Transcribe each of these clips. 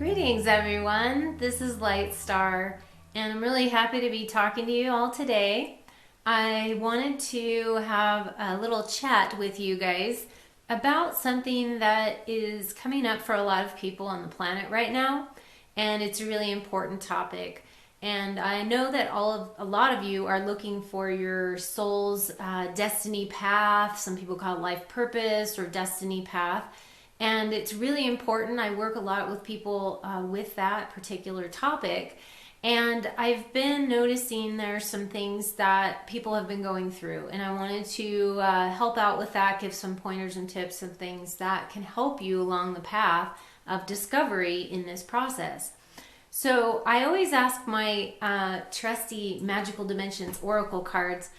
Greetings everyone, this is Lightstar and I'm really happy to be talking to you all today. I wanted to have a little chat with you guys about something that is coming up for a lot of people on the planet right now, and it's a really important topic. And I know that a lot of you are looking for your soul's destiny path. Some people call it life purpose or destiny path. And it's really important. I work a lot with people with that particular topic. And I've been noticing there's some things that people have been going through. And I wanted to help out with that, give some pointers and tips and things that can help you along the path of discovery in this process. So I always ask my trusty Magical Dimensions Oracle cards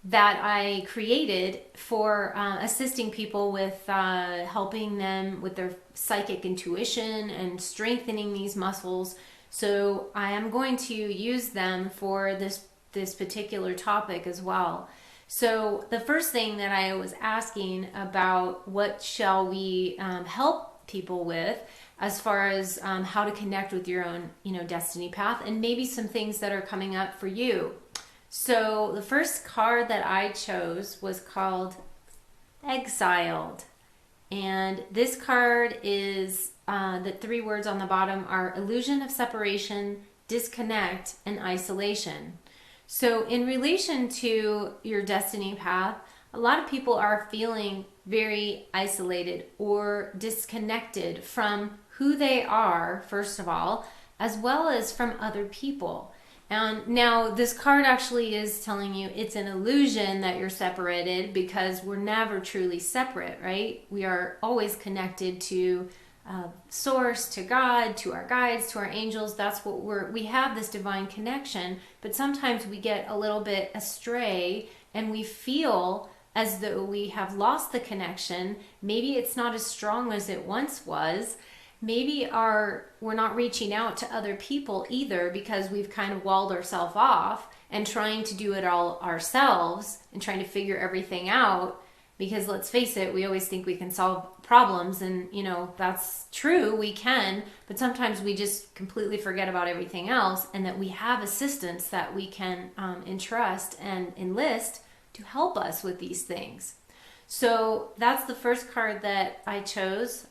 that I created for assisting people with helping them with their psychic intuition and strengthening these muscles. So I am going to use them for this particular topic as well. So the first thing that I was asking about, what shall we help people with as far as how to connect with your own destiny path, and maybe some things that are coming up for you. So the first card that I chose was called Exiled. And this card is, the three words on the bottom are illusion of separation, disconnect, and isolation. So in relation to your destiny path, a lot of people are feeling very isolated or disconnected from who they are, first of all, as well as from other people. And now this card actually is telling you it's an illusion that you're separated, because we're never truly separate, right? We are always connected to Source, to God, to our guides, to our angels. That's what we have, this divine connection. But sometimes we get a little bit astray and we feel as though we have lost the connection. Maybe it's not as strong as it once was. Maybe we're not reaching out to other people either, because we've kind of walled ourselves off and trying to do it all ourselves and trying to figure everything out. Because let's face it, we always think we can solve problems, and that's true, we can, but sometimes we just completely forget about everything else, and that we have assistants that we can entrust and enlist to help us with these things. So that's the first card that I chose.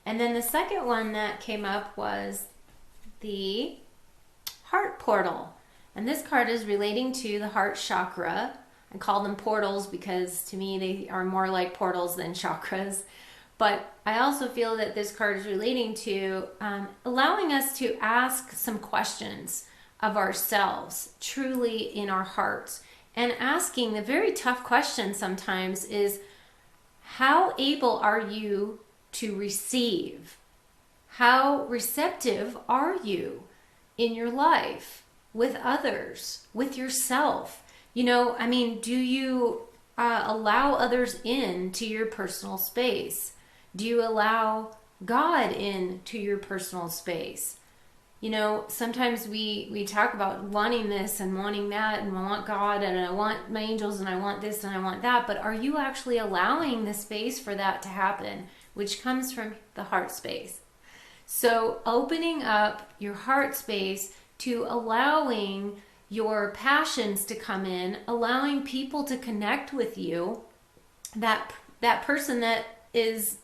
And then the second one that came up was the heart portal. And this card is relating to the heart chakra. I call them portals because to me they are more like portals than chakras. But I also feel that this card is relating to allowing us to ask some questions of ourselves, truly in our hearts. And asking the very tough question sometimes is, how able are you to receive? How receptive are you in your life, with others, with yourself? Do you allow others in to your personal space? Do you allow God in to your personal space? Sometimes we talk about wanting this and wanting that, and I want God and I want my angels and I want this and I want that, but are you actually allowing the space for that to happen, which comes from the heart space? So opening up your heart space to allowing your passions to come in, allowing people to connect with you, that person that is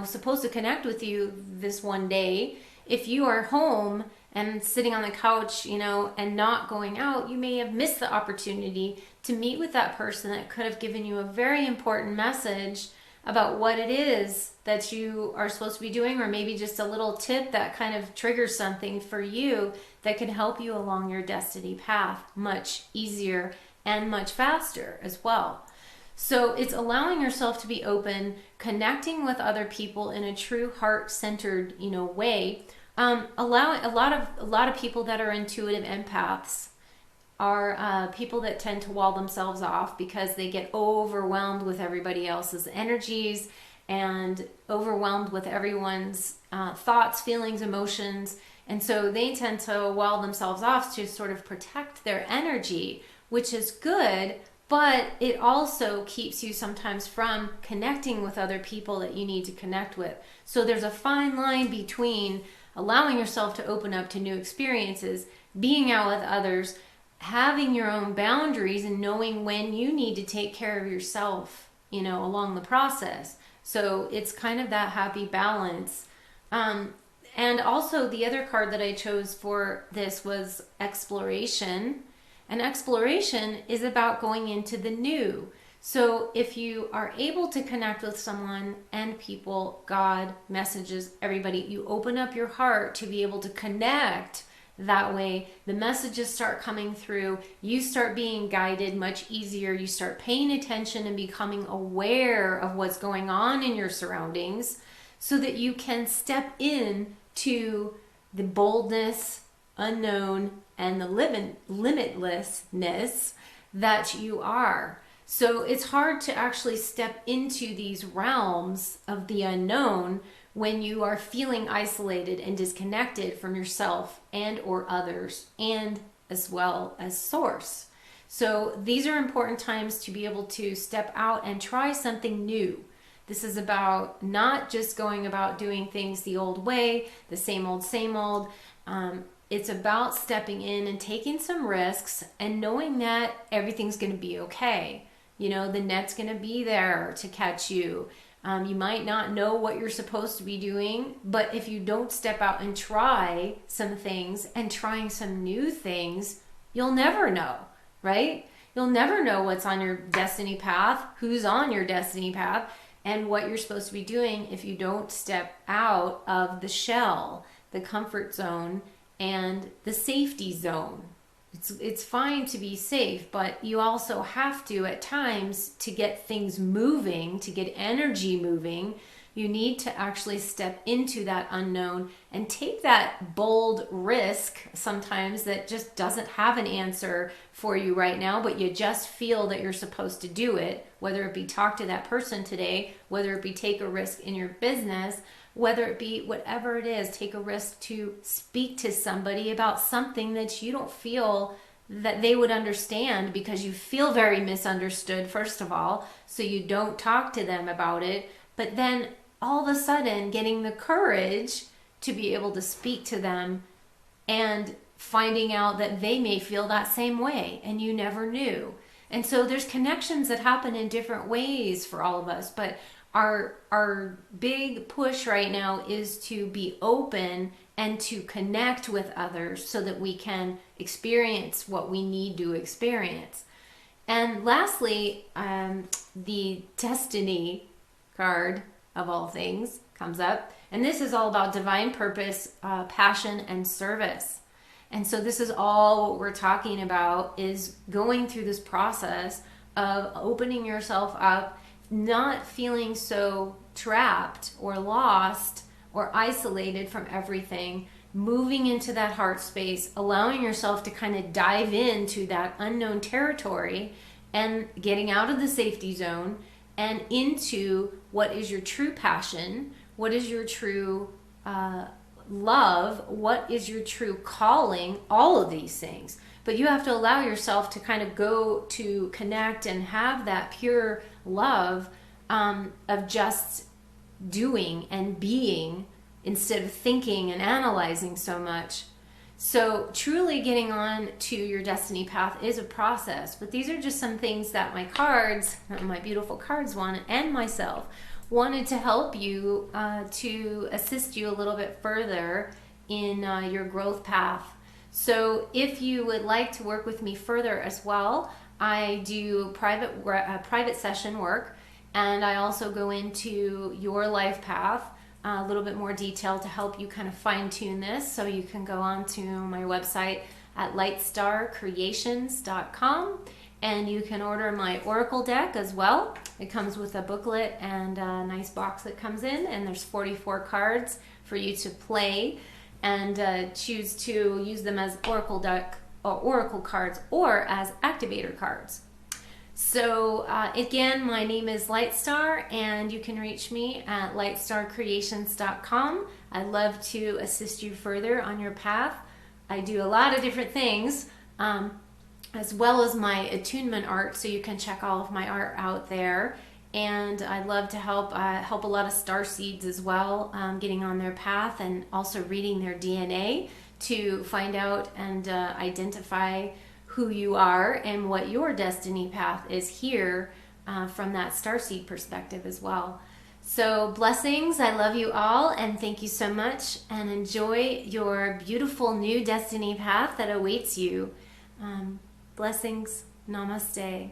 supposed to connect with you this one day. If you are home and sitting on the couch, and not going out, you may have missed the opportunity to meet with that person that could have given you a very important message about what it is that you are supposed to be doing, or maybe just a little tip that kind of triggers something for you that can help you along your destiny path much easier and much faster as well. So it's allowing yourself to be open, connecting with other people in a true heart-centered, way. Allowing a lot of people that are intuitive empaths are people that tend to wall themselves off because they get overwhelmed with everybody else's energies and overwhelmed with everyone's thoughts, feelings, emotions. And so they tend to wall themselves off to sort of protect their energy, which is good, but it also keeps you sometimes from connecting with other people that you need to connect with. So there's a fine line between allowing yourself to open up to new experiences, being out with others, having your own boundaries, and knowing when you need to take care of yourself, along the process. So it's kind of that happy balance. And also the other card that I chose for this was exploration. And exploration is about going into the new. So if you are able to connect with someone and people, God, messages, everybody, you open up your heart to be able to connect that way, the messages start coming through, you start being guided much easier, you start paying attention and becoming aware of what's going on in your surroundings so that you can step in to the boldness, unknown, and the limitlessness that you are. So it's hard to actually step into these realms of the unknown when you are feeling isolated and disconnected from yourself and or others, and as well as source. So these are important times to be able to step out and try something new. This is about not just going about doing things the old way, the same old, same old. It's about stepping in and taking some risks and knowing that everything's going to be okay. The net's going to be there to catch you. You might not know what you're supposed to be doing, but if you don't step out and try some things and trying some new things, you'll never know, right? You'll never know what's on your destiny path, who's on your destiny path, and what you're supposed to be doing if you don't step out of the shell, the comfort zone, and the safety zone. It's fine to be safe, but you also have to, at times, to get things moving, to get energy moving, you need to actually step into that unknown and take that bold risk sometimes that just doesn't have an answer for you right now, but you just feel that you're supposed to do it, whether it be talk to that person today, whether it be take a risk in your business, whether it be whatever it is, take a risk to speak to somebody about something that you don't feel that they would understand because you feel very misunderstood, first of all, so you don't talk to them about it. But then all of a sudden getting the courage to be able to speak to them and finding out that they may feel that same way and you never knew. And so there's connections that happen in different ways for all of us, but our big push right now is to be open and to connect with others so that we can experience what we need to experience. And lastly, the Destiny card of all things comes up. And this is all about divine purpose, passion, and service. And so this is all what we're talking about, is going through this process of opening yourself up, not feeling so trapped or lost or isolated from everything, moving into that heart space, allowing yourself to kind of dive into that unknown territory and getting out of the safety zone and into what is your true passion, what is your true love, what is your true calling, all of these things. But you have to allow yourself to kind of go to connect and have that pure love of just doing and being instead of thinking and analyzing so much. So truly getting on to your destiny path is a process, but these are just some things that my cards, my beautiful cards wanted, and myself wanted to help you, to assist you a little bit further in your growth path. So if you would like to work with me further as well, I do private session work, and I also go into your life path a little bit more detail to help you kind of fine tune this. So you can go on to my website at lightstarcreations.com and you can order my Oracle deck as well. It comes with a booklet and a nice box that comes in, and there's 44 cards for you to play and choose to use them as Oracle deck or Oracle cards or as activator cards. So again, my name is Lightstar, and you can reach me at lightstarcreations.com. I'd love to assist you further on your path. I do a lot of different things, as well as my attunement art, so you can check all of my art out there. and I'd love to help a lot of star seeds as well, getting on their path and also reading their DNA to find out and identify who you are and what your destiny path is here, from that starseed perspective as well. So blessings, I love you all, and thank you so much, and enjoy your beautiful new destiny path that awaits you. Blessings, namaste.